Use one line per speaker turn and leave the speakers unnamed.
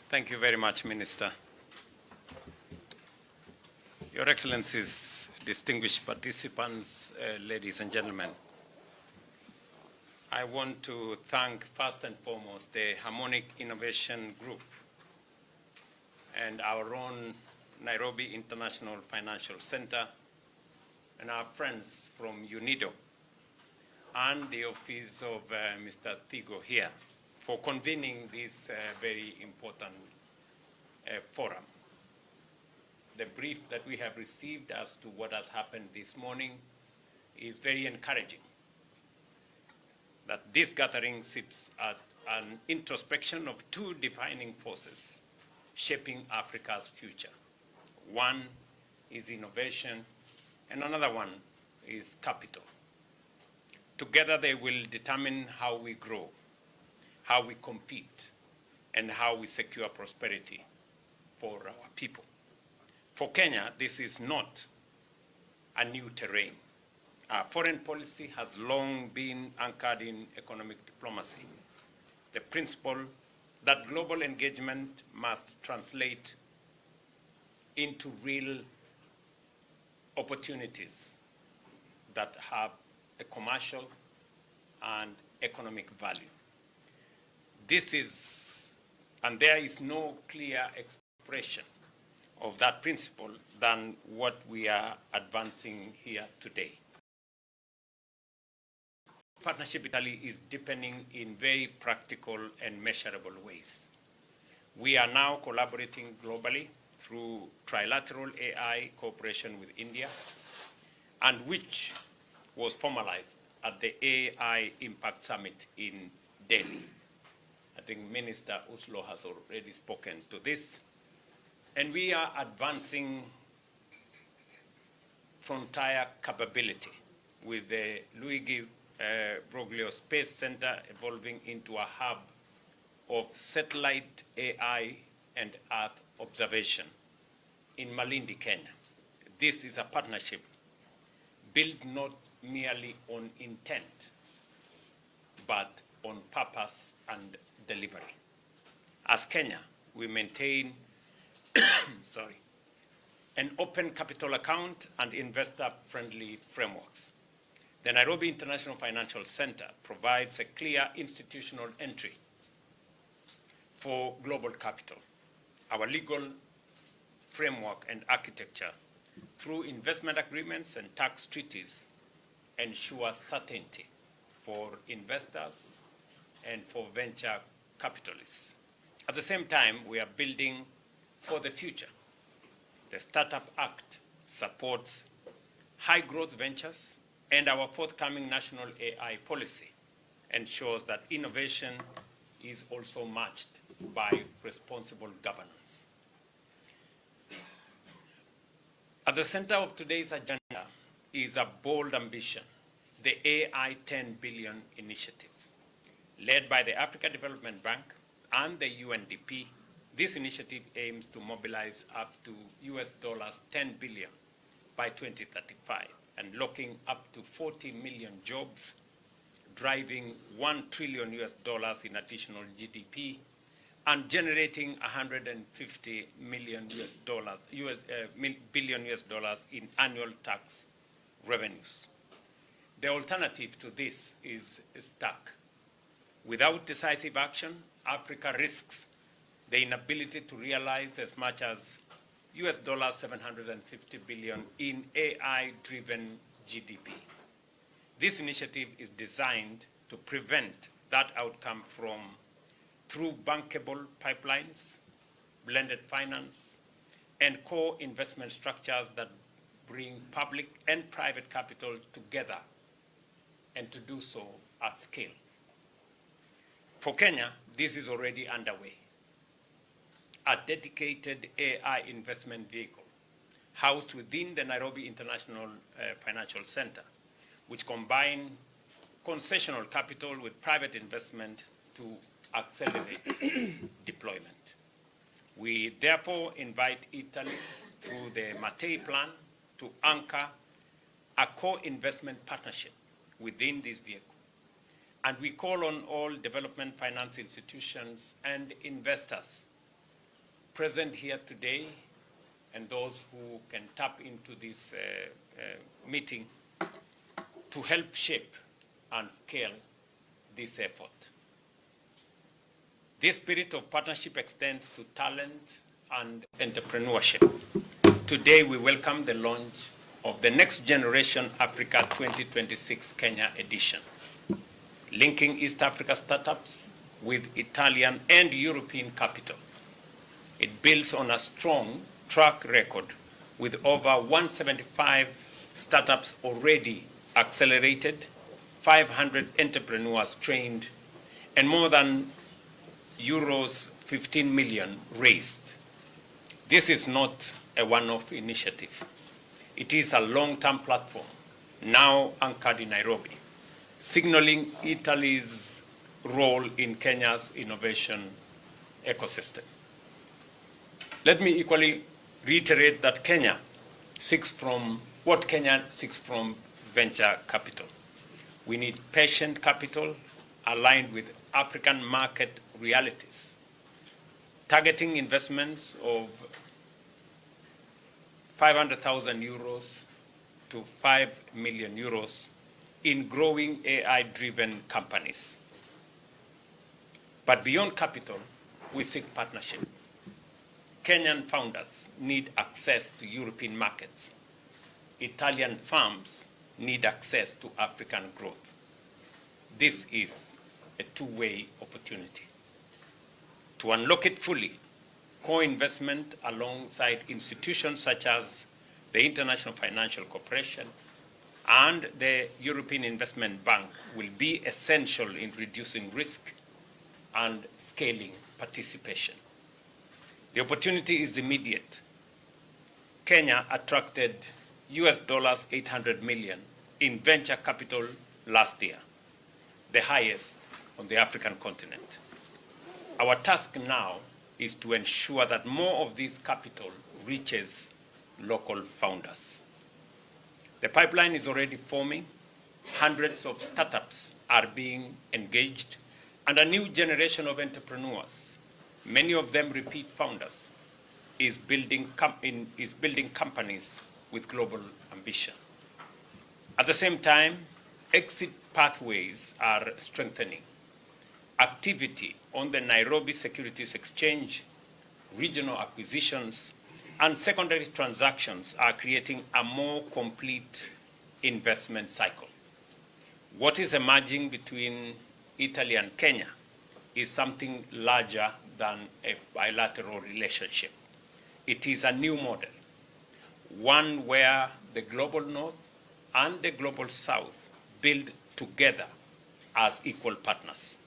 Thank you very much, Minister. Your Excellencies, distinguished participants, ladies and gentlemen, I want to thank first and foremost the Harmonic Innovation Group and our own Nairobi International Financial Center and our friends from UNIDO and the office of Mr. Thigo here for convening this very important forum. The brief that we have received as to what has happened this morning is very encouraging. That this gathering sits at an introspection of two defining forces shaping Africa's future. One is innovation, and another one is capital. Together they will determine how we grow, how we compete, and how we secure prosperity for our people. For Kenya, this is not a new terrain. Our foreign policy has long been anchored in economic diplomacy. The principle that global engagement must translate into real opportunities that have a commercial and economic value. This is, and there is no clear expression of that principle than what we are advancing here today. Partnership with Italy is deepening in very practical and measurable ways. We are now collaborating globally through trilateral AI cooperation with India, and which was formalized at the AI Impact Summit in Delhi. I think Minister Uslo has already spoken to this. And we are advancing frontier capability with the Luigi Broglio Space Center evolving into a hub of satellite AI and Earth observation in Malindi, Kenya. This is a partnership built not merely on intent, but on purpose and delivery. As Kenya, we maintain an open capital account and investor-friendly frameworks. The Nairobi International Financial Center provides a clear institutional entry for global capital. Our legal framework and architecture through investment agreements and tax treaties ensure certainty for investors and for venture capitalists. At the same time, we are building for the future. The Startup Act supports high-growth ventures, and our forthcoming national AI policy ensures that innovation is also matched by responsible governance. At the center of today's agenda is a bold ambition, the AI 10 billion initiative. Led by the Africa Development Bank and the UNDP, this initiative aims to mobilize up to US$ 10 billion by 2035, and locking up to 40 million jobs, driving $1 trillion in additional GDP, and generating $150 billion in annual tax revenues. The alternative to this is stark. Without decisive action, Africa risks the inability to realize as much as US$ 750 billion in AI-driven GDP. This initiative is designed to prevent that outcome through bankable pipelines, blended finance, and core investment structures that bring public and private capital together, and to do so at scale. For Kenya, this is already underway. A dedicated AI investment vehicle housed within the Nairobi International Financial Center, which combine concessional capital with private investment to accelerate deployment. We therefore invite Italy through the Mattei Plan to anchor a co-investment partnership within this vehicle. And we call on all development finance institutions and investors present here today and those who can tap into this meeting to help shape and scale this effort. This spirit of partnership extends to talent and entrepreneurship. Today, we welcome the launch of the Next Generation Africa 2026 Kenya edition, linking East Africa startups with Italian and European capital. It builds on a strong track record with over 175 startups already accelerated, 500 entrepreneurs trained, and more than euros 15 million raised. This is not a one-off initiative. It is a long-term platform, now anchored in Nairobi, signaling Italy's role in Kenya's innovation ecosystem. Let me equally reiterate that Kenya seeks from venture capital. We need patient capital aligned with African market realities, targeting investments of 500,000 euros to 5 million euros in growing AI-driven companies. But beyond capital, we seek partnership. Kenyan founders need access to European markets. Italian firms need access to African growth. This is a two-way opportunity. To unlock it fully, co-investment alongside institutions such as the International Financial Corporation and the European Investment Bank will be essential in reducing risk and scaling participation. The opportunity is immediate. Kenya attracted US $800 million in venture capital last year, the highest on the African continent. Our task now is to ensure that more of this capital reaches local founders. The pipeline is already forming. Hundreds of startups are being engaged, and a new generation of entrepreneurs, many of them repeat founders, is building companies with global ambition. At the same time, exit pathways are strengthening. Activity on the Nairobi Securities Exchange, regional acquisitions, and secondary transactions are creating a more complete investment cycle. What is emerging between Italy and Kenya is something larger than a bilateral relationship. It is a new model, one where the global North and the global South build together as equal partners.